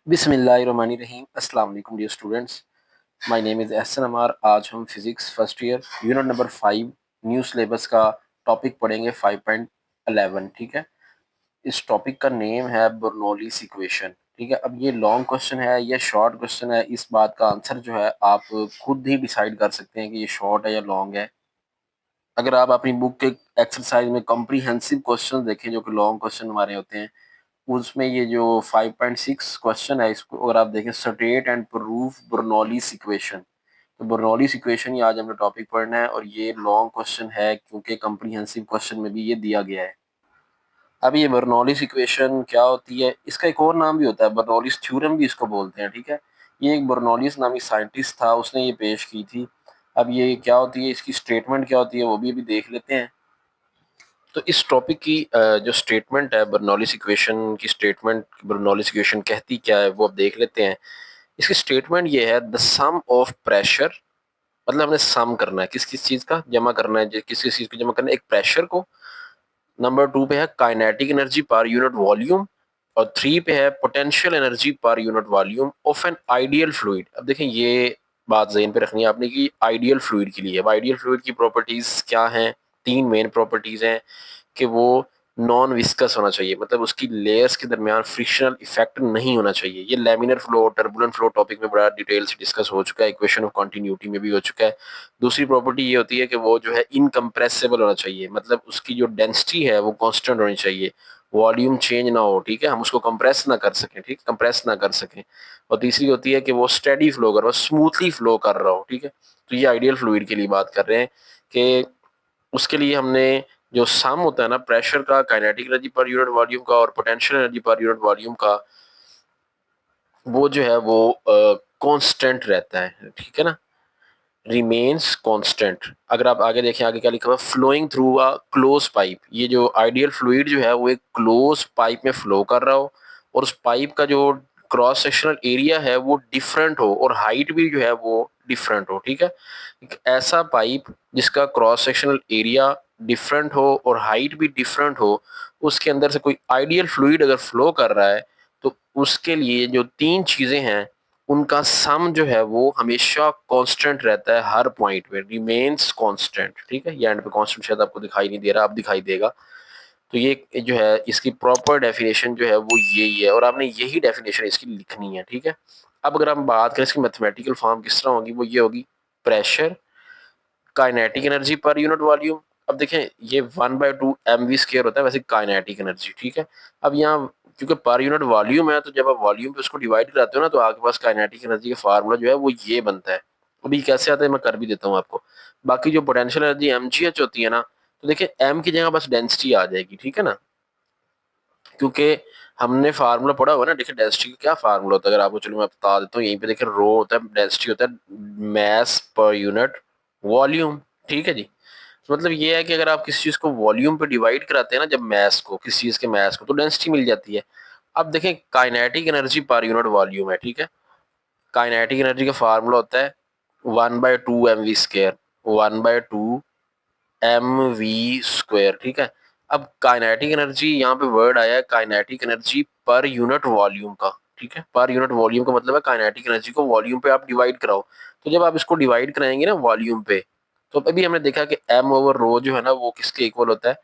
बिस्मिल्लाहिर्रहमानिर्रहीम। अस्सलाम वालेकुम dear students, my name is Ehsan Ammar. आज हम physics first year unit number 5 new syllabus का टॉपिक पढ़ेंगे 5.11। ठीक है, इस टॉपिक का नेम है बर्नौलीज़ इक्वेशन। ठीक है, अब ये लॉन्ग क्वेश्चन है या शॉर्ट क्वेश्चन है, इस बात का आंसर जो है आप खुद ही डिसाइड कर सकते हैं कि ये शॉर्ट है या लॉन्ग है। अगर आप अपनी बुक के एक्सरसाइज में कॉम्प्रिहेंसिव क्वेश्चन देखें जो कि लॉन्ग क्वेश्चन हमारे होते हैं, उसमें ये जो 5.6 क्वेश्चन है, इसको अगर आप देखें, स्टेट एंड प्रूव बर्नौलीज़ इक्वेशन। तो बर्नौलीज़ इक्वेशन ही आज हमने टॉपिक पढ़ना है और ये लॉन्ग क्वेश्चन है क्योंकि कॉम्प्रिहेंसिव क्वेश्चन में भी ये दिया गया है। अब ये बर्नौलीज़ इक्वेशन क्या होती है, इसका एक और नाम भी होता है, बर्नौलीज़ थ्योरम भी इसको बोलते हैं। ठीक है, ये एक बर्नौलीज़ नामी साइंटिस्ट था, उसने ये पेश की थी। अब ये क्या होती है, इसकी स्टेटमेंट क्या होती है, वो भी अभी देख लेते हैं। तो इस टॉपिक की जो स्टेटमेंट है बर्नौलीज़ इक्वेशन की, स्टेटमेंट बर्नौलीज़ इक्वेशन कहती क्या है वो अब देख लेते हैं। इसकी स्टेटमेंट ये है, द सम ऑफ प्रेशर, मतलब हमने सम करना है किस किस चीज़ का, जमा करना है, किस किस चीज़ को जमा करना है, एक प्रेशर को। नंबर 2 पे है kinetic energy per unit volume, और 3 पे है potential energy per unit volume of an ideal fluid. अब देखें, ये बात ज़हन पे रखनी है आपने कि आइडियल फ्लूइड के लिए, अब आइडियल फ्लूइड की प्रॉपर्टीज़ क्या हैं? 3 मेन प्रॉपर्टीज़ हैं कि वो नॉन विस्कस होना चाहिए, मतलब उसकी लेयर्स के दरमियान फ्रिक्शनल इफेक्ट नहीं होना चाहिए। ये laminar flow, turbulent flow topic में बड़ा डिटेल से डिस्कस हो चुका है, इक्वेशन ऑफ कंटिन्यूटी में भी हो चुका है। दूसरी प्रॉपर्टी ये होती है कि वो जो है इनकम्प्रेसिबल होना चाहिए, मतलब उसकी जो डेंसिटी है वो कांस्टेंट होनी चाहिए, वॉल्यूम चेंज ना हो। ठीक है, हम उसको कंप्रेस ना कर सकें, ठीक, कंप्रेस ना कर सकें। और तीसरी होती है कि वो स्टेडी फ्लो कर रहा हो, स्मूथली फ्लो कर रहा हो। ठीक है, तो ये आइडियल फ्लूइड के लिए बात कर रहे हैं कि उसके लिए हमने जो सम होता है ना, प्रेशर का, kinetic energy per unit volume का और potential energy per unit volume का, वो जो है वो कांस्टेंट रहता है। ठीक है ना, रिमेन्स कांस्टेंट। अगर आप आगे देखें, आगे क्या लिखा हुआ है, flowing through a close pipe. ये जो आइडियल फ्लूइड जो है वो एक क्लोज पाइप में फ्लो कर रहा हो, और उस पाइप का जो क्रॉस सेक्शनल एरिया है वो डिफरेंट हो, और हाइट भी जो है वो डिफरेंट हो। ठीक है, एक ऐसा पाइप जिसका क्रॉस सेक्शनल एरिया डिफरेंट हो और हाइट भी डिफरेंट हो, उसके अंदर से कोई आइडियल फ्लूइड अगर फ्लो कर रहा है, तो उसके लिए जो 3 चीजें हैं उनका सम जो है वो हमेशा कांस्टेंट रहता है, हर पॉइंट पे रिमेन्स कांस्टेंट। ठीक है, ये एंड पे कांस्टेंट शायद आपको दिखाई नहीं दे रहा, अब दिखाई देगा। तो ये जो है इसकी प्रॉपर डेफिनेशन जो है वो यही है, और आपने यही डेफिनेशन इसकी लिखनी है। ठीक है, अब अगर हम बात करें इसकी मैथमेटिकल फॉर्म किस तरह होगी, वो ये होगी, pressure, kinetic energy per unit volume. अब देखें, ये 1/2 mv² होता है वैसे काइनेटिक एनर्जी। ठीक है, अब यहाँ क्योंकि पर यूनिट वॉल्यूम है, तो जब आप वॉल्यूम पे उसको डिवाइड कराते हो ना, तो आपके पास काइनेटिक एनर्जी का फार्मूला जो है वो ये बनता है। अभी कैसे आता है मैं कर भी देता हूँ आपको। बाकी जो पोटेंशियल एनर्जी mgh होती है ना, तो देखिए m की जगह बस डेंसिटी आ जाएगी। ठीक है ना, क्योंकि हमने फार्मूला पढ़ा हुआ है ना। देखिए, डेंसिटी का क्या फार्मूला होता है, अगर आपको चलो मैं बता देता हूँ। यहीं पे देखिए, रो होता है, डेंसिटी होता है मास पर यूनिट वॉल्यूम। ठीक है जी, मतलब ये है कि अगर आप किसी चीज को वॉल्यूम पे डिवाइड कराते हैं ना, जब मास को, किसी चीज के मास को, तो डेंसिटी मिल जाती है। अब देखें, kinetic energy per unit volume है। ठीक है, काइनेटिक एनर्जी का फार्मूला होता है 1/2 mv², 1/2 mv²। ठीक है, अब काइनेटिक एनर्जी, यहाँ पे वर्ड आया है kinetic energy per unit volume का। ठीक है, पर यूनिट वॉल्यूम का मतलब है काइनेटिक एनर्जी को वॉल्यूम पे आप डिवाइड कराओ। तो जब आप इसको डिवाइड कराएंगे ना वॉल्यूम पे, तो अभी हमने देखा कि m/रो जो है ना वो किसके इक्वल होता है,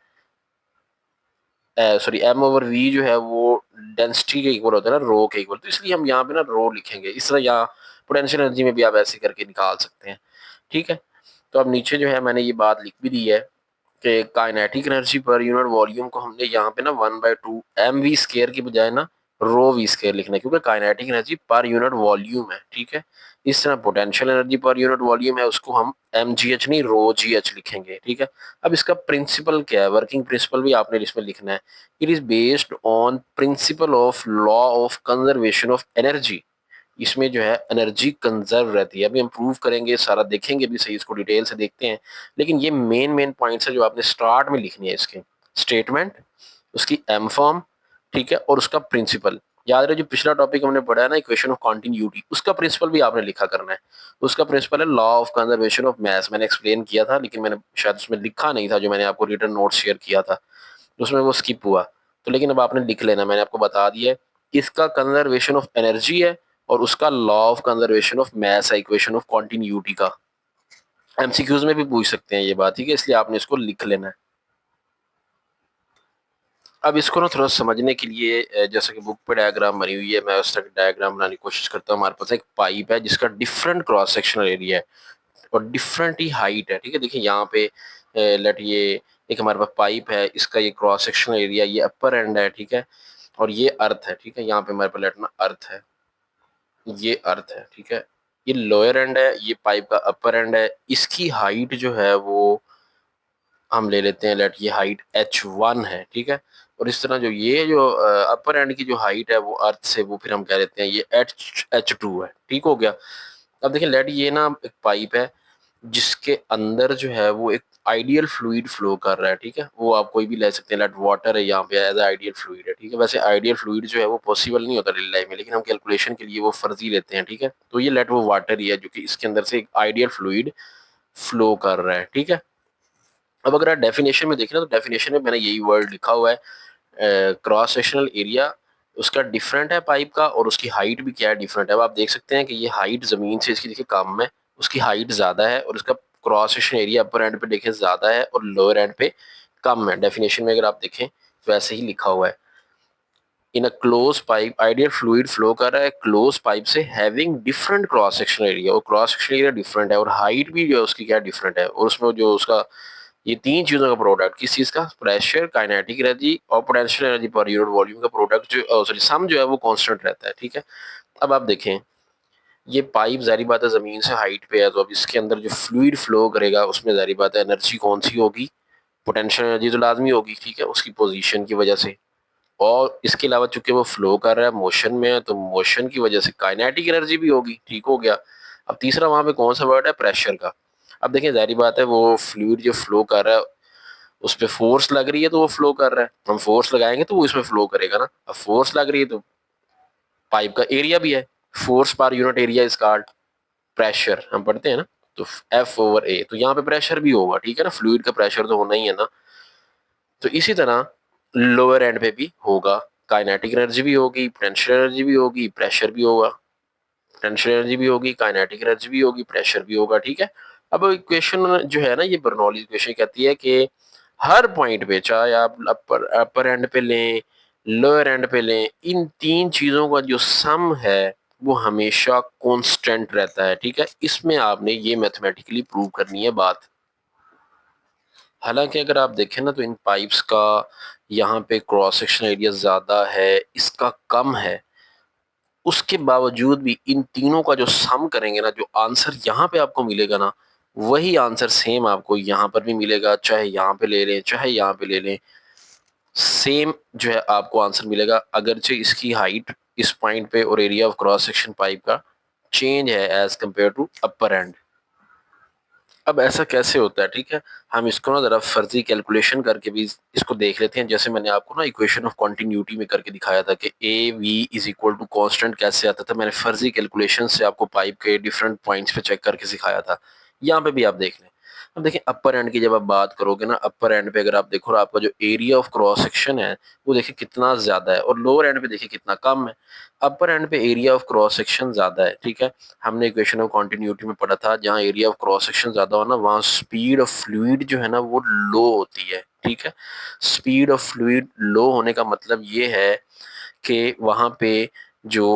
सॉरी, m/v जो है वो डेंसिटी के इक्वल होता है ना, रो के इक्वल। तो इसलिए हम यहाँ पे ना रो लिखेंगे इस तरह, यहाँ पोटेंशियल एनर्जी में भी आप ऐसे करके निकाल सकते हैं। ठीक है, तो अब नीचे जो है मैंने ये बात लिख भी दी है कि kinetic energy per unit volume को हमने यहाँ पे ना 1/2 mv² की बजाय ना रो v² लिखना है, क्योंकि kinetic energy per unit volume है। ठीक है, इस तरह potential energy per unit volume है, उसको हम mgh नहीं ρgh लिखेंगे। ठीक है, अब इसका प्रिंसिपल क्या है, वर्किंग प्रिंसिपल भी आपने इसमें लिखना है। It is based on principle of law of conservation of energy. इसमें जो है एनर्जी कंजर्व रहती है। अभी हम प्रूव करेंगे, सारा देखेंगे भी सही, इसको डिटेल से देखते हैं। लेकिन ये मेन मेन पॉइंट्स है जो आपने स्टार्ट में लिखनी है, इसके स्टेटमेंट, उसकी एम फॉर्म, ठीक है, और उसका प्रिंसिपल। याद रहे, जो पिछला टॉपिक हमने पढ़ा है ना, इक्वेशन ऑफ कंटिन्यूटी, उसका प्रिंसिपल भी आपने लिखा करना है। उसका प्रिंसिपल है law of conservation of mass. मैंने एक्सप्लेन किया था, लेकिन मैंने शायद उसमें लिखा नहीं था, जो मैंने आपको रिटर्न नोट शेयर किया था उसमें वो स्किप हुआ। तो लेकिन अब आपने लिख लेना, मैंने आपको बता दिया है। इसका कंजर्वेशन ऑफ एनर्जी है और उसका law of conservation of mass है, इक्वेशन ऑफ कॉन्टिन्यूटी का। एमसीक्यूज में भी पूछ सकते हैं ये बात, ठीक है, इसलिए आपने इसको लिख लेना है। अब इसको ना थोड़ा समझने के लिए जैसे कि बुक पे डायग्राम बनी हुई है, मैं उस तरह डायग्राम बनाने की कोशिश करता हूँ। हमारे पास एक पाइप है जिसका डिफरेंट क्रॉस सेक्शनल एरिया है और डिफरेंट ही हाइट है, ठीक है। देखिए यहाँ पे लेट ये एक हमारे पास पाइप है, इसका ये क्रॉस सेक्शनल एरिया ये अपर एंड है, ठीक है, और ये अर्थ है, ठीक है। यहाँ पे हमारे पास लेट ना अर्थ है, ये अर्थ है, ठीक है। ये लोअर एंड है, ये पाइप का अपर एंड है। इसकी हाइट जो है वो हम ले लेते हैं, लेट ये हाइट h1 है, ठीक है। और इस तरह जो ये जो अपर एंड की जो हाइट है वो अर्थ से वो फिर हम कह देते हैं ये h2 है, ठीक हो गया। अब देखिए लेट ये ना एक पाइप है जिसके अंदर जो है वो एक आइडियल फ्लूइड फ्लो कर रहा है, ठीक है। वो आप कोई भी ले सकते हैं, लेट वाटर है यहाँ पे एज आइडियल फ्लूइड है, ठीक है। वैसे आइडियल फ्लूइड जो है वो पॉसिबल नहीं होता रियल लाइफ में, लेकिन हम कैलकुलेशन के लिए वो फर्जी लेते हैं, ठीक है। तो ये लेट वो वाटर ही है जो कि इसके अंदर से एक आइडियल फ्लूइड फ्लो कर रहा है, ठीक है। अब अगर आप डेफिनेशन में देखें ना, तो डेफिनेशन में मैंने यही वर्ड लिखा हुआ है, क्रॉस सेक्शनल एरिया उसका डिफरेंट है पाइप का, और उसकी हाइट भी क्या है, डिफरेंट है। अब आप देख सकते हैं कि ये हाइट जमीन से इसकी देखिए कम है, उसकी हाइट ज्यादा है, और उसका cross section area upper and पे देखें ज्यादा है और लोअर एंड पे कम है। डेफिनेशन में अगर आप देखें तो ऐसे ही लिखा हुआ है, in a close pipe ideal fluid flow कर रहा है क्लोज पाइप से having different cross sectional area, और क्रॉस सेक्शनल एरिया डिफरेंट है और हाइट भी जो है उसकी क्या डिफरेंट है, और उसमें जो उसका ये तीन चीजों का प्रोडक्ट, किस चीज का, प्रेशर, काइनेटिक एनर्जी और potential energy per unit volume का प्रोडक्ट जो सॉरी सम जो है वो कांस्टेंट रहता है, ठीक है। अब आप देखें ये पाइप जारी बात है जमीन से हाइट पे है, तो अब इसके अंदर जो फ्लूइड फ्लो करेगा उसमें जारी बात है एनर्जी कौन सी होगी, पोटेंशियल एनर्जी तो लाजमी होगी, ठीक है, उसकी पोजीशन की वजह से। और इसके अलावा चूंकि वो फ्लो कर रहा है मोशन में है, तो मोशन की वजह से काइनेटिक एनर्जी भी होगी, ठीक हो गया। अब तीसरा वहां पे कौन सा वर्ड है, प्रेशर का। अब देखिए जारी बात है वो फ्लूइड जो फ्लो कर रहा है उस पे फोर्स लग रही है तो वो फ्लो कर रहा है, हम फोर्स लगाएंगे तो वो इसमें फ्लो करेगा ना। अब फोर्स लग रही है तो पाइप का एरिया भी है, force per unit area is called pressure, हम पढ़ते हैं ना। तो F/A, तो यहाँ पे प्रेशर भी होगा, ठीक है ना, फ्लूइड का प्रेशर तो होना ही है ना। तो इसी तरह लोअर एंड पे भी होगा, काइनेटिक एनर्जी भी होगी, पोटेंशियल एनर्जी भी होगी, प्रेशर भी होगा। पोटेंशियल एनर्जी भी होगी, काइनेटिक एनर्जी भी होगी, प्रेशर भी होगा, ठीक है। अब इक्वेशन जो है ना ये बर्नौली इक्वेशन कहती है कि हर पॉइंट पे चाहे आप अपर एंड पे लें लोअर एंड पे लें, इन तीन चीजों का जो सम है वो हमेशा कांस्टेंट रहता है, ठीक है। इसमें आपने ये मैथमेटिकली प्रूव करनी है बात। हालांकि अगर आप देखें ना तो इन पाइप्स का यहाँ पे क्रॉस सेक्शन एरिया ज्यादा है, इसका कम है, उसके बावजूद भी इन तीनों का जो सम करेंगे ना, जो आंसर यहाँ पे आपको मिलेगा ना, वही आंसर सेम आपको यहाँ पर भी मिलेगा, चाहे यहाँ पे ले लें चाहे यहाँ पे ले लें, सेम जो है आपको आंसर मिलेगा, अगरचे इसकी हाइट इस पॉइंट पे और area of cross section pipe का चेंज है as compare to upper end. अब ऐसा कैसे होता है, ठीक है, हम इसको ना जरा फर्जी कैलकुलेशन करके भी इसको देख लेते हैं। जैसे मैंने आपको ना इक्वेशन ऑफ कॉन्टिन्यूटी में करके दिखाया था कि A V is equal to constant कैसे आता था, मैंने फर्जी कैलकुलेशन से आपको पाइप के डिफरेंट पॉइंट्स पे चेक करके सिखाया था। यहाँ पे भी आप देख लें। अब देखिए अपर एंड की जब आप बात करोगे ना, अपर एंड पे अगर आप देखो आपका जो एरिया ऑफ क्रॉस सेक्शन है वो देखिए कितना ज्यादा है, और लोअर एंड पे देखिए कितना कम है। अपर एंड पे एरिया ऑफ क्रॉस सेक्शन ज्यादा है, ठीक है। हमने इक्वेशन ऑफ कॉन्टिन्यूटी में पढ़ा था जहाँ एरिया ऑफ क्रॉस सेक्शन ज्यादा हो ना वहाँ स्पीड ऑफ फ्लूइड जो है ना वो लो होती है, ठीक है। स्पीड ऑफ फ्लूइड लो होने का मतलब ये है कि वहाँ पे जो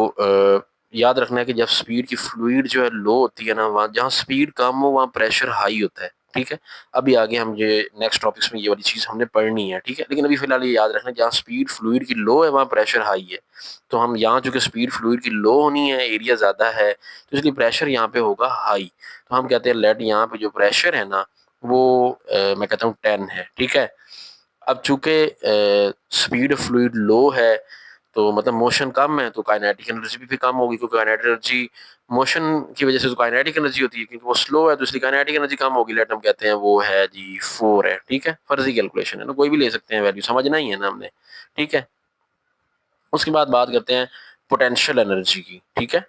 याद रखना है कि जब स्पीड की फ्लूइड जो है लो होती है ना, वहाँ जहाँ स्पीड कम हो वहाँ प्रेशर हाई होता है, ठीक है। अभी आगे हम ये नेक्स्ट टॉपिक्स में ये वाली चीज हमने पढ़नी है, ठीक है, लेकिन अभी फिलहाल ये याद रखना जहाँ स्पीड फ्लूइड की लो है वहाँ प्रेशर हाई है। तो हम यहाँ चूंकि स्पीड फ्लूइड की लो होनी है, एरिया ज्यादा है, तो इसलिए प्रेशर यहाँ पे होगा हाई। तो हम कहते हैं लेट यहाँ पे जो प्रेशर है ना वो मैं कहता हूँ 10 है, ठीक है। अब चूंकि स्पीड फ्लूइड लो है तो मतलब मोशन कम है, तो काइनेटिक एनर्जी भी कम होगी, क्योंकि काइनेटिक एनर्जी मोशन की वजह से तो काइनेटिक एनर्जी होती है, क्योंकि वो स्लो है तो इसलिए काइनेटिक एनर्जी कम होगी। लेट हम कहते हैं वो है जी 4 है, ठीक है, फर्जी कैलकुलेशन है ना, कोई भी ले सकते हैं, वैल्यू समझना ही है ना हमने, ठीक है। उसके बाद बात करते हैं पोटेंशियल एनर्जी की, ठीक है।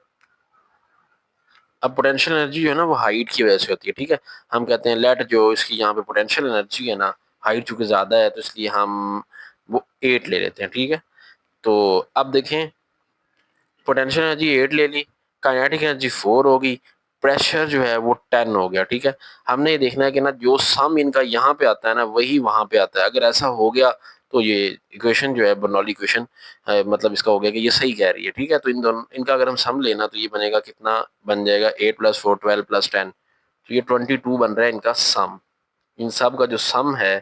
अब पोटेंशियल एनर्जी जो है ना वो हाइट की वजह से होती है, ठीक है। हम कहते हैं लेट जो इसकी यहाँ पे पोटेंशियल एनर्जी है ना, हाइट चूंकि ज्यादा है तो इसलिए हम वो 8 ले लेते हैं, ठीक है। तो अब देखें पोटेंशियल एनर्जी 8 ले ली, काइनेटिक एनर्जी 4 होगी, प्रेशर जो है वो 10 हो गया, ठीक है। हमने ये देखना है कि ना जो सम इनका यहाँ पे आता है ना वही वहाँ पे आता है। अगर ऐसा हो गया तो ये इक्वेशन जो है बर्नौली इक्वेशन मतलब इसका हो गया कि ये सही कह रही है, ठीक है। तो इन दोनों इनका अगर हम सम लेना तो ये बनेगा कितना बन जाएगा 8 + 4 12 + 10, तो ये 22 बन रहा है इनका सम। इन सब का जो सम है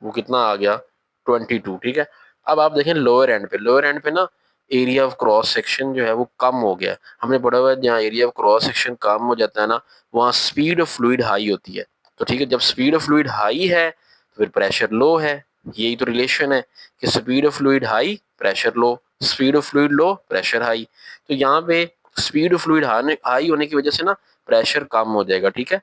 वो कितना आ गया 22, ठीक है। अब आप देखें लोअर एंड पे, लोअर एंड पे ना एरिया ऑफ क्रॉस सेक्शन जो है वो कम हो गया है। हमने पढ़ा हुआ है जहाँ एरिया ऑफ क्रॉस सेक्शन कम हो जाता है ना वहाँ स्पीड ऑफ फ्लूइड हाई होती है। तो ठीक है, जब स्पीड ऑफ फ्लूइड हाई है तो फिर प्रेशर लो है। यही तो रिलेशन है कि speed of fluid high pressure low, speed of fluid low pressure high. तो यहाँ पे स्पीड ऑफ फ्लूइड हाई होने की वजह से ना प्रेशर कम हो जाएगा, ठीक है।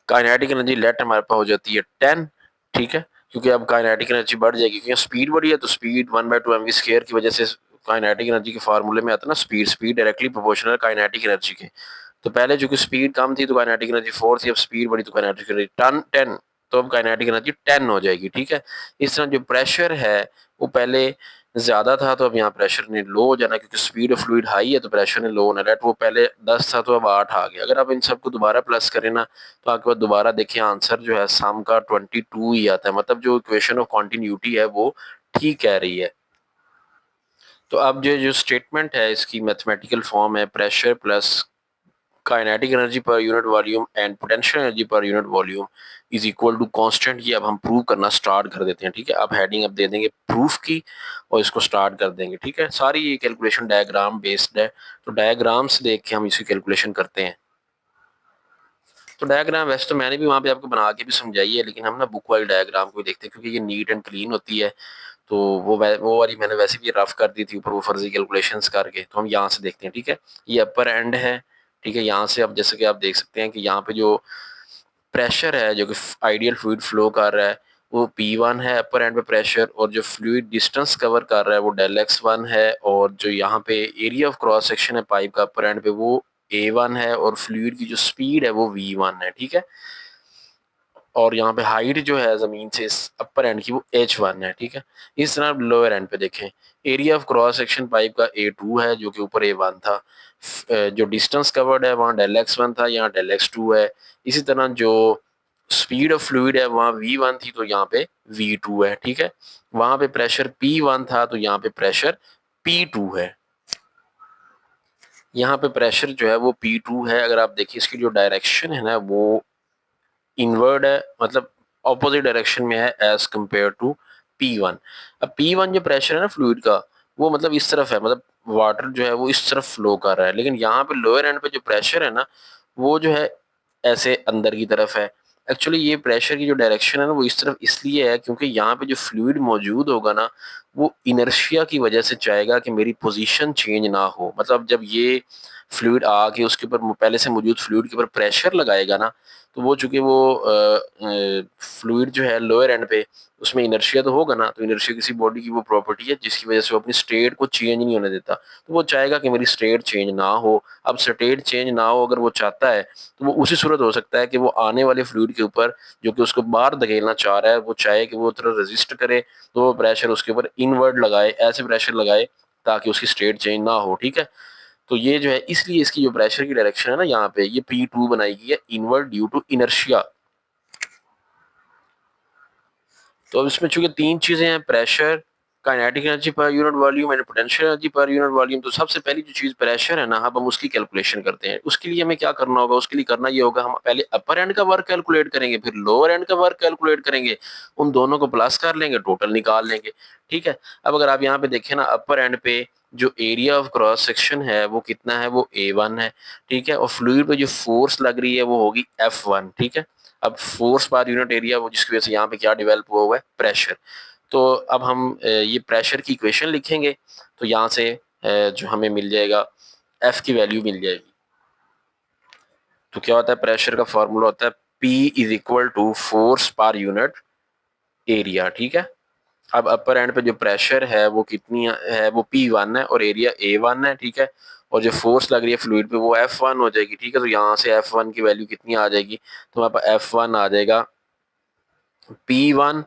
काइनेटिक एनर्जी लेट हमारे पास हो जाती है 10, ठीक है, क्योंकि अब काइनेटिक एनर्जी बढ़ जाएगी क्योंकि स्पीड बढ़ी है तो स्पीड 1/2 mv² की वजह से काइनेटिक एनर्जी के फार्मूले में आता है ना speed, speed directly proportional kinetic energy के। तो पहले चूंकि स्पीड कम थी तो काइनेटिक एनर्जी 4 थी, अब स्पीड बढ़ी तो काइनेटिक एनर्जी 10, तो अब काइनेटिक एनर्जी 10 हो जाएगी, ठीक है। इस तरह जो प्रेशर है वो पहले ज्यादा था तो अब यहाँ प्रेशर ने लो हो जाना क्योंकि स्पीड ऑफ फ्लूइड हाई है तो प्रेशर ने लो होना, राइट। वो पहले 10 था तो अब 8 आ गया। अगर आप इन सबको दोबारा प्लस करें ना तो आपके पास दोबारा देखिए आंसर जो है सम का 22 ही आता है, मतलब जो इक्वेशन ऑफ कॉन्टिन्यूटी है वो ठीक कह रही है। तो अब जो जो स्टेटमेंट है इसकी मैथमेटिकल फॉर्म है pressure plus kinetic energy per unit volume and potential energy per unit volume is equal to constant. ये अब हम प्रूव करना स्टार्ट कर देते हैं, ठीक है। अब हेडिंग अब दे देंगे प्रूफ की और इसको स्टार्ट कर देंगे, ठीक है। सारी ये कैलकुलेशन डायग्राम बेस्ड है, तो डायग्राम से देख के हम इसकी कैलकुलेशन करते हैं। तो डायग्राम वैसे तो मैंने भी वहाँ पे आपको बना के भी समझाई है, लेकिन हम ना बुक वाली डायग्राम को देखते हैं क्योंकि ये नीट एंड क्लीन होती है। तो वो वाली मैंने वैसे भी रफ कर दी थी ऊपर वो फर्जी कैलकुलेशंस करके, तो हम यहाँ से देखते हैं, ठीक है। ये अपर एंड है, ठीक है। यहाँ से अब जैसे कि आप देख सकते हैं कि यहाँ पे जो प्रेशर है जो कि आइडियल फ्लूइड फ्लो कर रहा है वो P1 है अपर एंड पे प्रेशर, और जो फ्लूइड डिस्टेंस कवर कर रहा है वो डेल x1 है, और जो यहाँ पे एरिया ऑफ क्रॉस सेक्शन है पाइप का अपर एंड पे वो A1 है, और फ्लूइड की जो स्पीड है वो V1 है, ठीक है। और यहाँ पे हाइट जो है जमीन से इस अपर एंड की वो H1 है, ठीक है। इस तरह लोअर एंड पे देखें area of cross section pipe का A2 है जो कि ऊपर A1 था, जो डिस्टेंस कवर्ड है वहाँ डेल x1 था, यहाँ डेल x2 है। इसी तरह जो स्पीड ऑफ फ्लूइड है वहाँ V1 थी तो यहाँ पे V2 है, ठीक है। वहाँ पे प्रेशर P1 था तो यहाँ पे प्रेशर P2 है। यहाँ पे प्रेशर जो है वो P2 है। अगर आप देखिए इसकी जो डायरेक्शन है ना वो इनवर्ड है, मतलब ऑपोजिट डायरेक्शन में है एज कंपेयर टू P1। अब P1 जो प्रेशर है ना फ्लूइड का वो मतलब इस तरफ है, मतलब वाटर जो है वो इस तरफ फ्लो कर रहा है, लेकिन यहाँ पे लोअर एंड पे जो प्रेशर है ना वो जो है ऐसे अंदर की तरफ है। एक्चुअली ये प्रेशर की जो डायरेक्शन है ना वो इस तरफ इसलिए है क्योंकि यहाँ पे जो फ्लूइड मौजूद होगा ना वो इनर्शिया की वजह से चाहेगा कि मेरी पोजीशन चेंज ना हो। मतलब जब ये फ्लूइड आके उसके ऊपर पहले से मौजूद फ्लूइड के ऊपर प्रेशर लगाएगा ना तो वो चूंकि वो फ्लूइड जो है लोअर एंड पे उसमें इनर्शिया तो होगा ना, तो इनर्शिया किसी बॉडी की वो प्रॉपर्टी है जिसकी वजह से वो अपनी स्टेट को चेंज नहीं होने देता। तो वो चाहेगा कि मेरी स्टेट चेंज ना हो। अब स्टेट चेंज ना हो अगर वो चाहता है तो वो उसी सूरत हो सकता है कि वो आने वाले फ्लूइड के ऊपर जो कि उसको बाहर धकेलना चाह रहा है वो चाहे कि वो थोड़ा रेजिस्ट करे तो वो प्रेशर उसके ऊपर इनवर्ड लगाए, ऐसे प्रेशर लगाए ताकि उसकी स्टेट चेंज ना हो, ठीक है। तो ये जो है इसलिए इसकी जो प्रेशर की डायरेक्शन है ना यहाँ पे ये P2 बनाई गई है इनवर्ड ड्यू टू इनर्शिया। तो अब इसमें चूंकि तीन चीजें हैं pressure, kinetic energy per unit volume and potential energy per unit volume, तो सबसे पहली जो चीज प्रेशर है ना अब हम उसकी कैलकुलेशन करते हैं। उसके लिए हमें क्या करना होगा, उसके लिए करना ये होगा हम पहले अपर एंड का वर्क कैलकुलेट करेंगे फिर लोअर एंड का वर्क कैलकुलेट करेंगे, उन दोनों को प्लस कर लेंगे टोटल निकाल लेंगे, ठीक है। अब अगर आप यहाँ पे देखें ना अपर एंड पे जो एरिया ऑफ क्रॉस सेक्शन है वो कितना है वो A1 है, ठीक है। और फ्लूइड पे जो फोर्स लग रही है वो होगी F1, ठीक है। अब फोर्स पर यूनिट एरिया वो जिसकी वजह से यहाँ पे क्या डेवलप हुआ है प्रेशर। तो अब हम ये प्रेशर की इक्वेशन लिखेंगे तो यहाँ से जो हमें मिल जाएगा एफ की वैल्यू मिल जाएगी। तो क्या होता है प्रेशर का फॉर्मूला होता है P is equal to force per unit area, ठीक है। अब अपर एंड पे जो प्रेशर है वो कितनी है वो P1 है और एरिया A1 है, ठीक है। और जो फोर्स लग रही है फ्लूइड पे वो F1 हो जाएगी, ठीक है। तो यहाँ से F1 की वैल्यू कितनी आ जाएगी तो हमारे पास F1 आ जाएगा P1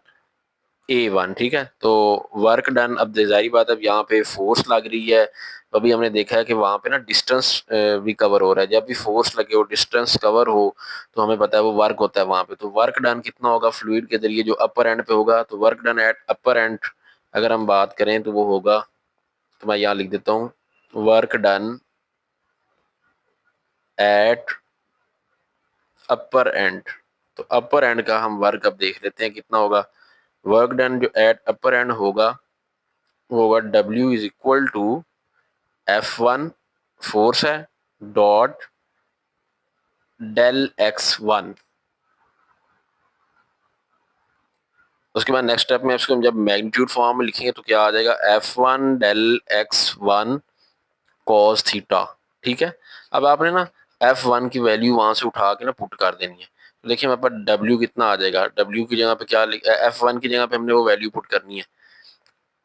A1, ठीक है। तो वर्क डन, अब जाहिर बात है अब यहाँ पे फोर्स लग रही है, तो अभी हमने देखा है कि वहाँ पे ना डिस्टेंस भी कवर हो रहा है। जब भी फोर्स लगे हो, डिस्टेंस कवर हो, तो हमें पता है वो वर्क होता है वहाँ पे। तो वर्क डन कितना होगा फ्लूइड के जरिए, जो अपर एंड पे होगा, तो work done eight upper and अगर हम बात करें तो वो होगा, तो मैं यहाँ लिख देता हूँ, work done eight upper and. तो अपर एंड का हम वर्क अब देख लेते हैं कितना होगा। वर्क डन जो एट अपर एंड होगा वो होगा W is equal to F1 force है डॉट डेल X1। उसके बाद नेक्स्ट स्टेप में इसको जब मैग्नीट्यूड फॉर्म में लिखेंगे तो क्या आ जाएगा, F1 del X1 cos theta, ठीक है। अब आपने ना F1 की वैल्यू वहां से उठा के ना पुट कर देनी है। तो देखिए हमारे पास W कितना आ जाएगा, W की जगह पे क्या F1 की जगह पे हमने वो वैल्यू पुट करनी है,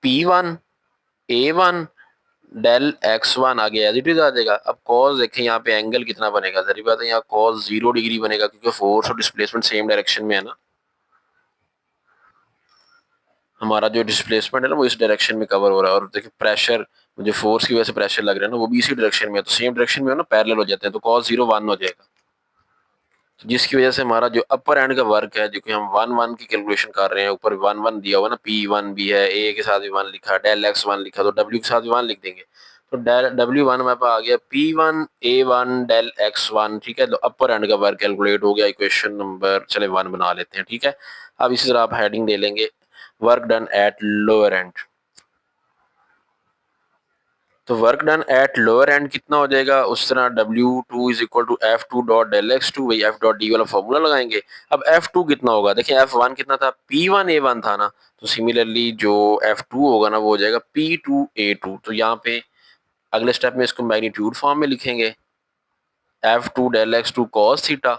P1 A1 डेल X1 आ गया, एज इट इज आ जाएगा। अब कॉस देखें यहाँ पे एंगल कितना बनेगा, जरी बात है यहाँ कॉस 0 डिग्री बनेगा, क्योंकि फोर्स और डिस्प्लेसमेंट सेम डायरेक्शन में है ना। हमारा जो डिस्प्लेसमेंट है ना वो इस डायरेक्शन में कवर हो रहा है, और देखिए प्रेशर, जो फोर्स की वजह से प्रेशर लग रहा है ना वो भी इसी डायरेक्शन में है, तो सेम डायरेक्शन में हो ना, पैरेलल हो जाते हैं, तो कॉस 0 1 हो जाएगा। तो जिसकी वजह से हमारा जो अपर एंड का वर्क है, जो कि हम 1 1 की कैलकुलेशन कर रहे हैं, ऊपर 1 1 दिया हुआ ना, P1 भी है, A के साथ भी 1 लिखा, डेल X1 लिखा, तो W के साथ भी 1 लिख देंगे। तो डेल W1 हमारे पास आ गया P1 A1 डेल X1, ठीक है। तो अपर एंड का वर्क कैलकुलेट हो गया। इक्वेशन नंबर चले 1 बना लेते हैं, ठीक है। अब इसी तरह आप हेडिंग दे लेंगे, work done at lower end. तो work done at lower end कितना हो जाएगा, उस तरह W2 is equal to F2 dot del X2, वही F डॉट डी वाला फॉर्मूला लगाएंगे। अब F2 कितना होगा, देखिए F1 कितना था, P1 A1 था ना, तो सिमिलरली जो F2 होगा ना वो हो जाएगा P2 A2। तो यहाँ पे अगले स्टेप में इसको मैग्नीट्यूड फॉर्म में लिखेंगे, F2 del X2 cos theta.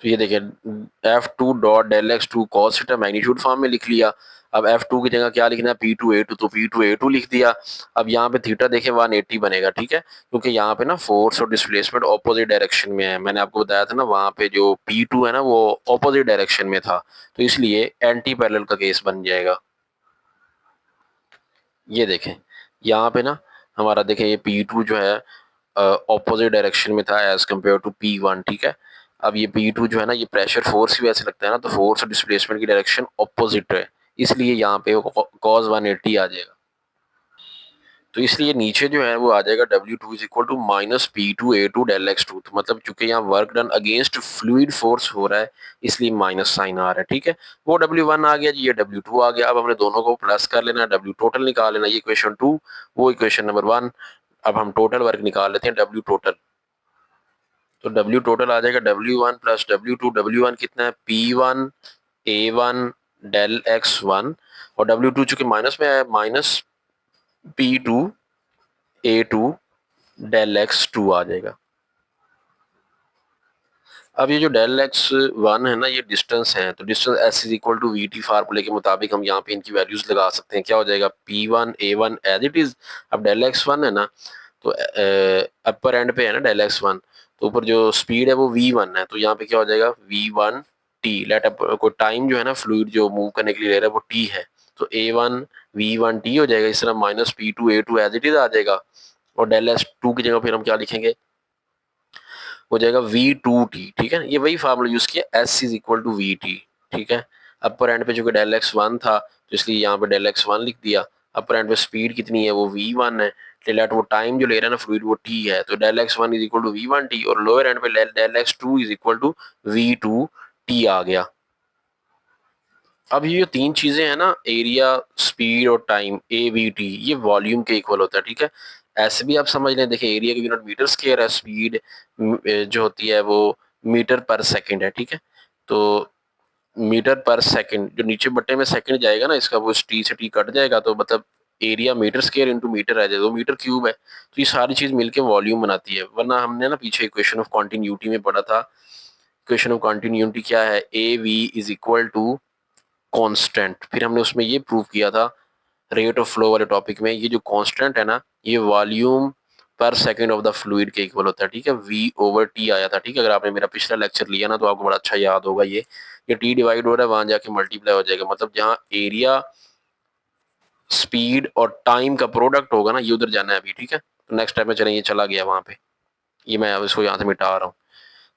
तो ये देखिए F2 dot del X2 cos theta magnitude form में लिख लिया। अब F2 की जगह क्या लिखना है, P2 A2, तो P2 A2 लिख दिया। अब यहाँ पे थीटा देखें 180 बनेगा, ठीक है, क्योंकि यहाँ पे ना फोर्स और डिस्प्लेसमेंट ऑपोजिट डायरेक्शन में है। मैंने आपको बताया था ना वहाँ पे जो P2 है ना वो ऑपोजिट डायरेक्शन में था, तो इसलिए एंटी पैरेलल का केस बन जाएगा। ये देखें यहाँ पे ना हमारा देखें ये P2 जो है ऑपोजिट डायरेक्शन में था एज कम्पेयर टू P1, ठीक है। अब ये P2 जो है ना ये प्रेशर फोर्स की वजह से लगता है ना, तो फोर्स और डिस्प्लेसमेंट की डायरेक्शन ऑपोजिट है, इसलिए यहाँ पे कॉस 180 आ जाएगा। तो इसलिए नीचे जो है वो आ जाएगा W2 is equal to minus P2 A2 del X2। तो मतलब चूंकि यहाँ work done against fluid force हो रहा है, इसलिए माइनस साइन आ रहा है, ठीक है। वो W1 आ गया जी, ये W2 आ गया। अब हमने दोनों को प्लस कर लेना, W टोटल निकाल लेना, ये इक्वेशन 2, वो इक्वेशन नंबर 1। अब हम टोटल वर्क निकाल लेते हैं, W टोटल। तो W टोटल आ जाएगा W1 प्लस W2। W1 कितना है, P1 A1 डेल X1, और W2 चूंकि माइनस में है, minus P2 A2 del X2 आ जाएगा। अब ये जो डेल X1 है ना ये डिस्टेंस है, तो distance S is equal to VT फार्मूले के मुताबिक हम यहाँ पे इनकी वैल्यूज लगा सकते हैं। क्या हो जाएगा, P1 A1 as it is. अब डेल X1 है ना, तो अपर एंड पे है ना डेल X1, तो ऊपर जो स्पीड है वो V1 है, तो यहाँ पे क्या हो जाएगा V1 T। लेट अप को टाइम जो है ना फ्लूइड जो मूव करने के लिए ले रहा है वो T है, तो A1 V1 T हो जाएगा। इस तरह minus P2 A2 as it is आ जाएगा, और डेल S2 की जगह फिर हम क्या लिखेंगे, हो जाएगा V2T, ठीक है। ये वही फार्मूला यूज किया, S is equal to VT, ठीक है। अपर एंड पे जो कि डेल X1 था, तो इसलिए यहाँ पे डेल X1 लिख दिया। अपर एंड पे स्पीड कितनी है, वो V1 है, लेट वो टाइम जो ले रहा है ना फ्लूइड वो T है, तो del X1 is equal to V1T, और लोअर एंड पे del X2 is equal to V2T आ गया। अब ये जो तीन चीजें हैं ना, एरिया, स्पीड और टाइम, AVT, ये वॉल्यूम के इक्वल होता है, ठीक है। ऐसे भी आप समझ लें, देखिए एरिया की यूनिट मीटर स्क्वायर है, स्पीड जो होती है वो मीटर पर सेकंड है, ठीक है। तो मीटर पर सेकंड जो नीचे बट्टे में सेकंड जाएगा ना इसका, वो T से T कट जाएगा, तो मतलब area metre square into metre आ जाएगा, वो मीटर क्यूब है। तो ये सारी चीज मिलके वॉल्यूम बनाती है, वरना हमने ना पीछे इक्वेशन ऑफ कॉन्टिन्यूटी में पढ़ा था। इक्वेशन ऑफ कॉन्टिन्यूटी क्या है, AV is equal to constant. फिर हमने उसमें ये प्रूव किया था रेट ऑफ फ्लो वाले टॉपिक में, ये जो कांस्टेंट है ना ये volume per second of the fluid के इक्वल होता है, ठीक है। V/T आया था, ठीक है। अगर आपने मेरा पिछला लेक्चर लिया ना तो आपको बड़ा अच्छा याद होगा ये ये टी डिवाइड हो रहा है, वहां जाके मल्टीप्लाई हो जाएगा। मतलब जहां एरिया, स्पीड और टाइम का प्रोडक्ट होगा ना, ये उधर जाना है अभी, ठीक है। तो नेक्स्ट टाइम में चलें, ये चला गया वहां पे, ये मैं अब इसको यहाँ से मिटा रहा हूँ।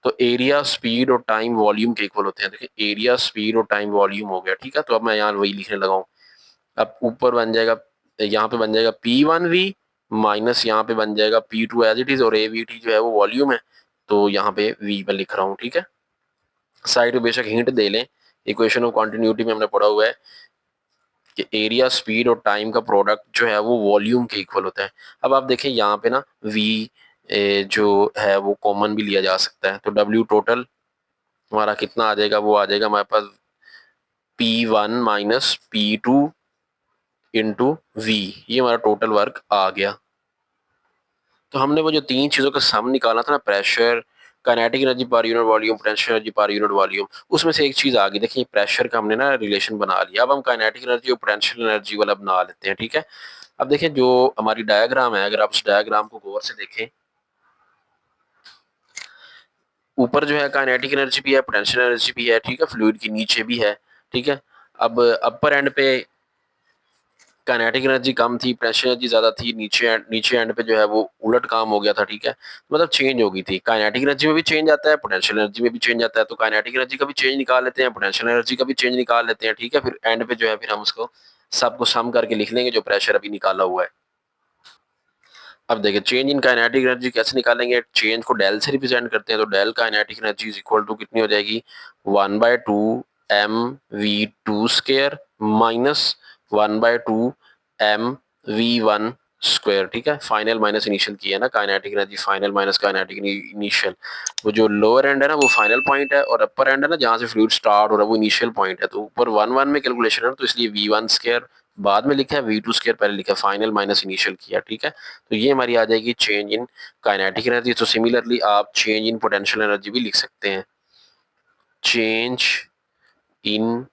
तो एरिया, स्पीड और टाइम वॉल्यूम के इक्वल होते हैं। देखिए एरिया, स्पीड और टाइम वॉल्यूम हो गया, ठीक है। तो अब मैं यहाँ वही लिखने लगा हूँ। अब ऊपर बन जाएगा, यहाँ पे बन जाएगा P1V माइनस यहाँ पे बन जाएगा P2 एज इट इज, और AVT जो है वो वॉल्यूम है, तो यहाँ पे V पे लिख रहा हूँ, ठीक है। साइड में बेशक हिंट दे लें, इक्वेशन ऑफ कॉन्टिन्यूटी में हमने पढ़ा हुआ है कि एरिया, स्पीड और टाइम का प्रोडक्ट जो है वो वॉल्यूम के इक्वल होता है। अब आप देखें यहाँ पे ना V जो है वो कॉमन भी लिया जा सकता है, तो W टोटल हमारा कितना आ जाएगा, वो आ जाएगा हमारे पास P1 minus P2 into V, ये हमारा टोटल वर्क आ गया। तो हमने वो जो तीन चीजों का सम निकाला था ना, pressure, kinetic energy per unit volume, potential energy per unit volume, उसमें से एक चीज आ गई। देखिए प्रेशर का हमने ना रिलेशन बना लिया। अब हम काइनेटिक एनर्जी और पोटेंशियल एनर्जी वाला बना लेते हैं, ठीक है। अब देखिए जो हमारी डायग्राम है, अगर आप उस डायग्राम को गौर से देखें, ऊपर जो है काइनेटिक एनर्जी भी है, पोटेंशियल एनर्जी भी है, ठीक है, फ्लूइड के नीचे भी है, ठीक है। अब अपर एंड पे काइनेटिक एनर्जी कम थी, प्रेशर एनर्जी ज्यादा थी, नीचे एंड पे जो है वो उलट काम हो गया था, ठीक है। मतलब चेंज हो गई थी। काइनेटिक एनर्जी में भी चेंज आता है, पोटेंशियल एनर्जी में भी चेंज आता है। तो काइनेटिक एनर्जी का भी चेंज निकाल लेते हैं, पोटेंशियल एनर्जी का भी चेंज निकाल लेते हैं, ठीक है। फिर एंड पे जो है फिर हम उसको सबको सम करके लिख लेंगे जो प्रेशर अभी निकाला हुआ है। अब देखिए चेंज इन काइनेटिक एनर्जी कैसे निकालेंगे, चेंज को डेल से रिप्रेजेंट करते हैं। तो del kinetic energy is equal to कितनी हो जाएगी, 1/2 mv2 square minus 1/2 mv1 square, ठीक है। फाइनल माइनस इनिशियल किया है ना, kinetic energy final minus kinetic initial. वो जो लोअर एंड है ना वो फाइनल पॉइंट है, और अपर एंड है ना जहां से फ्लूइड स्टार्ट हो रहा है वो इनिशियल पॉइंट है। तो ऊपर 1/1 में कैलकुलेशन है, तो इसलिए V1 स्क्वायर बाद में लिखा है, V2 स्क्वायर पहले लिखा है, फाइनल माइनस इनिशियल किया, ठीक है। तो ये हमारी आ जाएगी चेंज इन काइनेटिक एनर्जी। तो सिमिलरली आप चेंज इन पोटेंशियल एनर्जी भी लिख सकते हैं। चेंज इन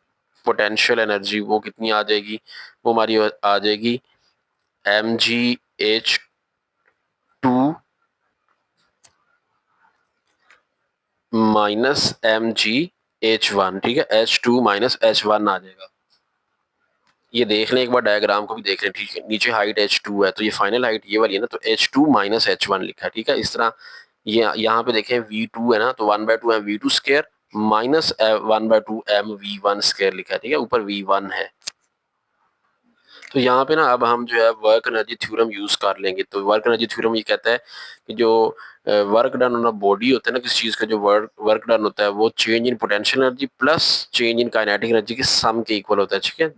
पोटेंशियल एनर्जी वो कितनी आ जाएगी, वो हमारी आ जाएगी mgh2 माइनस mgh1, ठीक है। h2 माइनस h1 आ जाएगा। ये देख लें एक बार, डायग्राम को भी देख लें, ठीक है। नीचे हाइट h2 है, तो ये फाइनल हाइट ये वाली है ना, तो h2 माइनस h1 लिखा है, ठीक है। इस तरह ये यहाँ पे देखें V2 है ना, तो 1/2 mv2 square minus 1/2 mv1 square लिखा है, ठीक है। ऊपर V1 है। तो यहाँ पे ना अब हम जो है वर्क एनर्जी थ्योरम यूज कर लेंगे। तो वर्क एनर्जी थ्योरम ये कहता है कि जो work done on a body होता है ना, किसी चीज का जो वर्क डन होता है वो change in potential energy plus change in kinetic energy के सम के इक्वल होता है, ठीक है।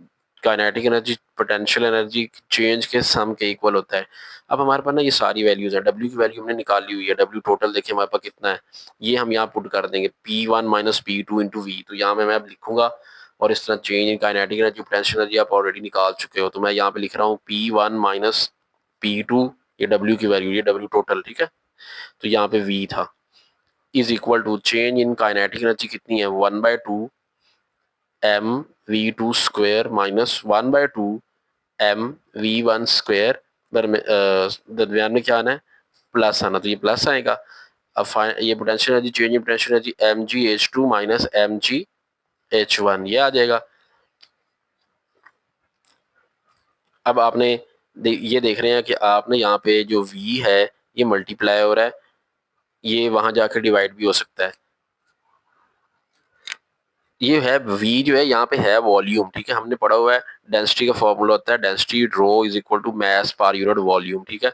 Kinetic energy potential energy change के सम के इक्वल होता है। अब हमारे पास ना ये सारी वैल्यूज है, डब्ल्यू की वैल्यू हमने निकाली हुई है, डब्ल्यू टोटल देखिए हमारे पास कितना है, ये हम यहाँ पुट कर देंगे P1 minus P2 into we. तो यहाँ में मैं अब लिखूंगा, और इस तरह change in kinetic energy potential energy आप ऑलरेडी निकाल चुके हो, तो मैं यहाँ पे लिख रहा हूँ P1 माइनस P2, ये डब्ल्यू की वैल्यू, ये डब्ल्यू टोटल, ठीक है। तो यहाँ पे V था, is equal to change in kinetic energy कितनी है, 1/2 mv2 square minus 1/2 mv1 square, दरमियान में क्या आना है, प्लस आना, तो ये प्लस आएगा। अब ये potential energy, change in potential energy mgh2 minus mgh1, ये आ जाएगा। अब आपने ये देख रहे हैं कि आपने यहाँ पे जो v है ये मल्टीप्लाई हो रहा है, ये वहां जाकर डिवाइड भी हो सकता है। ये है v जो है यहाँ पे है वॉल्यूम, ठीक है। हमने पढ़ा हुआ है डेंसिटी का फॉर्मूला होता है density rho is equal to mass per unit volume, ठीक है।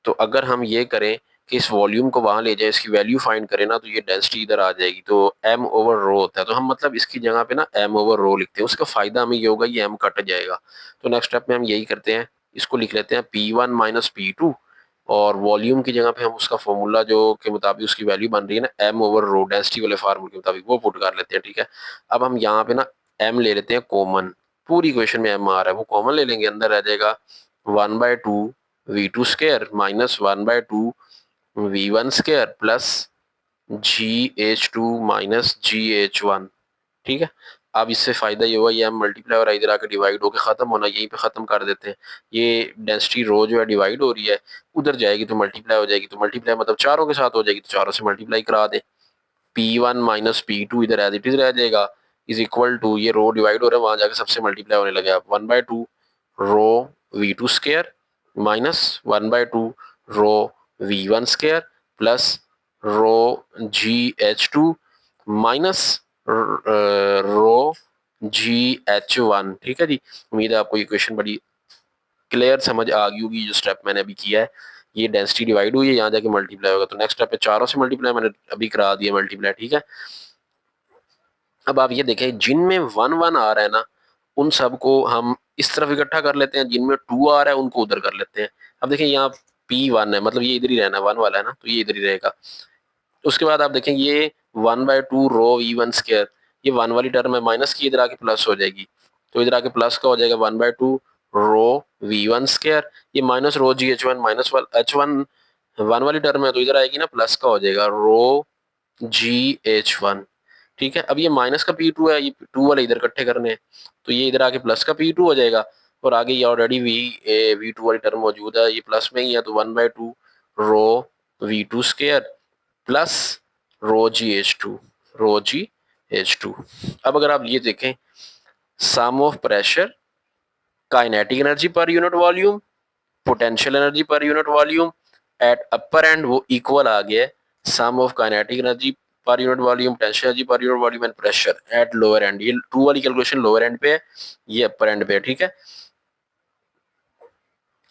तो अगर हम ये करें कि इस वॉल्यूम को वहां ले जाए, इसकी वैल्यू फाइंड करें ना, तो ये डेंसिटी इधर आ जाएगी, तो m ओवर रो होता है। तो हम मतलब इसकी जगह पे ना m ओवर रो लिखते हैं, उसका फायदा हमें ये होगा ये m कट जाएगा। तो नेक्स्ट स्टेप में हम यही करते हैं, इसको लिख लेते हैं P1 माइनस P2, और वॉल्यूम की जगह पे हम उसका फॉर्मूला जो के मुताबिक उसकी वैल्यू बन रही है ना m ओवर रो डेंसिटी वाले फार्मूले के मुताबिक वो पुट कर लेते हैं, ठीक है। अब हम यहाँ पे ना m ले लेते हैं कॉमन, पूरी इक्वेशन में m आ रहा है वो कॉमन ले लेंगे, अंदर रह जाएगा 1/2 V2 square minus 1/2 V1 square plus GH2 minus GH1, ठीक है। अब इससे फायदा ये हुआ, ये हम मल्टीप्लाई और इधर आकर डिवाइड होकर खत्म होना, यहीं पे खत्म कर देते हैं। ये डेंसिटी रो जो है डिवाइड हो रही है, उधर जाएगी तो मल्टीप्लाई हो जाएगी, तो मल्टीप्लाई मतलब चारों के साथ हो जाएगी, तो चारों से मल्टीप्लाई करा दे। P1 माइनस P2 इधर एज इट इज रह जाएगा, इज इक्वल टू, ये रो डिवाइड हो रहा है, वहां जाके सबसे मल्टीप्लाई होने लगे आप, 1/2 रो V2 स्क्वायर माइनस 1/2 रो V1 स्क्वायर प्लस रो GH2 माइनस रो GH1। ठीक है जी, उम्मीद है आपको ये क्वेश्चन बड़ी क्लियर समझ आ गई होगी। जो स्टेप मैंने अभी किया है, ये डेंसिटी डिवाइड हुई है, यहाँ जाके मल्टीप्लाई होगा, तो नेक्स्ट स्टेप पे चारों से मल्टीप्लाई मैंने अभी करा दिया मल्टीप्लाई। ठीक है, अब आप ये देखें जिनमें 1 1 आ रहा है ना, उन सबको हम इस तरफ इकट्ठा कर लेते हैं, जिनमें 2 आ रहा है उनको उधर कर लेते हैं। अब देखें यहाँ P1 है, मतलब ये इधर ही रहना, 1 वाला है ना, तो ये इधर ही रहेगा। उसके बाद आप देखें ये 1/2 रो V1 स्क्वायर, ये 1 वाली टर्म है, माइनस की इधर आके प्लस हो जाएगी, तो इधर आके प्लस का हो जाएगा 1/2 रो V1 स्क्वायर, ये minus rho GH1 minus H1 1 वाली टर्म है, तो इधर आएगी ना प्लस का हो जाएगा रो GH1। ठीक है, अब ये माइनस का P2 है, ये 2 वाले इधर इकट्ठे करने हैं, तो ये इधर आके प्लस का P2 हो जाएगा, और आगे ये ऑलरेडी V2 वाली टर्म मौजूद है, ये प्लस में ही है, तो 1/2 rho V2 square plus rho G H two. अब अगर आप ये देखें sum of pressure, kinetic energy per unit volume, potential energy per unit volume at upper end वो इक्वल आ गया है sum of kinetic energy per unit volume, potential energy per unit volume and pressure at lower end. ये 2 वाली calculation lower end पे है, ये अपर and पे है। ठीक है,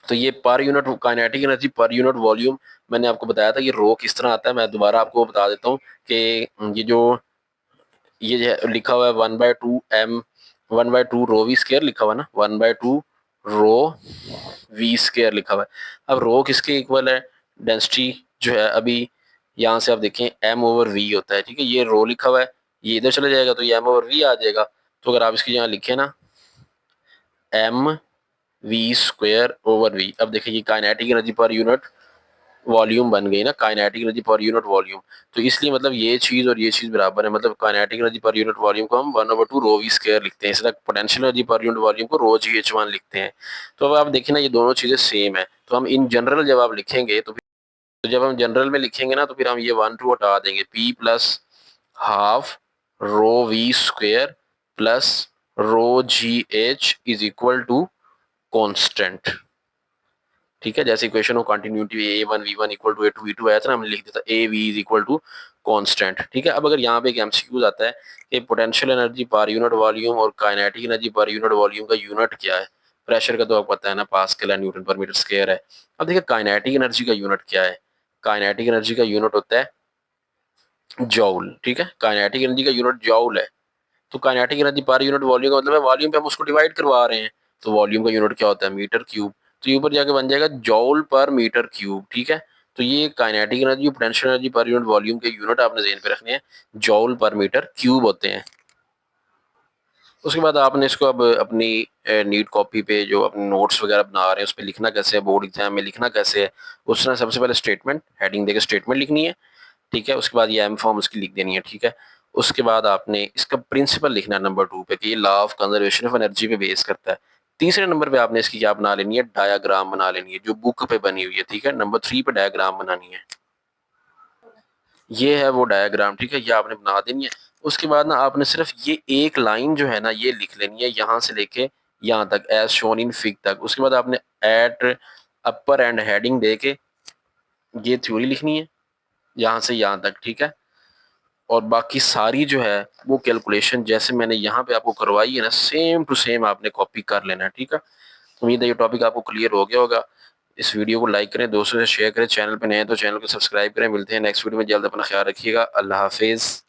तो ये per unit kinetic energy per unit volume मैंने आपको बताया था, ये रो किस तरह आता है, मैं दोबारा आपको बता देता हूँ कि ये जो ये लिखा हुआ है 1/2 रो वी स्क्वायर लिखा हुआ है ना, 1/2 रो वी स्क्वायर लिखा हुआ है। अब रो किसके इक्वल है, डेंसिटी जो है, अभी यहाँ से आप देखें m ओवर v होता है। ठीक है, ये रो लिखा हुआ है, ये इधर चले जाएगा तो ये m ओवर v आ जाएगा, तो अगर आप इसकी यहाँ लिखे ना m v square over v, अब देखिए ये kinetic energy per unit volume बन गई ना, kinetic energy per unit volume, तो इसलिए मतलब ये चीज और ये चीज बराबर है, मतलब kinetic energy per unit volume को हम 1/2 रो वी स्क्वायर लिखते हैं, इसी तरह potential energy per unit volume को रो GH1 लिखते हैं। तो अब आप देखें ना ये दोनों चीजें सेम है, तो हम इन जनरल जब आप लिखेंगे तो जब हम जनरल में लिखेंगे ना, तो फिर हम ये 1/2 हटा देंगे, P plus half rho V square plus rho GH is equal to constant. ठीक है, जैसे इक्वेशन हो continuity A1 V1 equal to A2 V2 आया था ना, हमने लिख दिया था AV is equal to constant. ठीक है, अब अगर यहाँ पे एक एमसीक्यूज आता है कि potential energy per unit volume और kinetic energy per unit volume का यूनिट क्या है, प्रेशर का तो आपको पता है ना, पास्कल है, न्यूटन पर मीटर स्क्वायर है। अब देखिए काइनेटिक एनर्जी का यूनिट क्या है, काइनेटिक एनर्जी का यूनिट होता है जॉउल। ठीक है, काइनेटिक एनर्जी का यूनिट जॉउल है, तो kinetic energy per unit volume का मतलब है वॉल्यूम पे हम उसको डिवाइड करवा रहे हैं, तो वॉल्यूम का यूनिट क्या होता है, मीटर क्यूब, तो ये ऊपर जाके बन जाएगा जॉल पर मीटर क्यूब। ठीक है, तो ये kinetic energy potential energy per unit volume के यूनिट आपने ज़हन पे रखने हैं, जॉल पर मीटर क्यूब होते हैं। उसके बाद आपने इसको अब अपनी नीट कॉपी पे जो अपने नोट्स वगैरह बना रहे हैं उस पर लिखना कैसे है, बोर्ड एग्जाम में लिखना कैसे है, उसने सबसे पहले स्टेटमेंट हेडिंग देकर स्टेटमेंट लिखनी है। ठीक है, उसके बाद ये एम फॉर्म उसकी लिख देनी है। ठीक है, उसके बाद आपने इसका प्रिंसिपल लिखना है नंबर 2 पे कि ये law of conservation of energy पे बेस करता है। तीसरे नंबर पे आपने इसकी क्या बना लेनी है, डायग्राम बना लेनी है जो बुक पे बनी हुई है। ठीक है, नंबर 3 पे डायग्राम बनानी है, ये है वो डायग्राम। ठीक है, ये आपने बना देनी है। उसके बाद ना आपने सिर्फ ये एक लाइन जो है ना ये लिख लेनी है, यहाँ से लेके यहाँ तक एज शोन इन फिग तक। उसके बाद आपने एट अपर एंड हेडिंग दे के ये थ्योरी लिखनी है यहाँ से यहाँ तक। ठीक है, और बाकी सारी जो है वो कैलकुलेशन जैसे मैंने यहाँ पे आपको करवाई है ना, सेम टू सेम आपने कॉपी कर लेना है। ठीक है, उम्मीद है ये टॉपिक आपको क्लियर हो गया होगा। इस वीडियो को लाइक करें, दोस्तों से शेयर करें, चैनल पे नए हैं तो चैनल को सब्सक्राइब करें। मिलते हैं नेक्स्ट वीडियो में, जल्द अपना ख्याल रखिएगा। अल्लाह हाफिज़।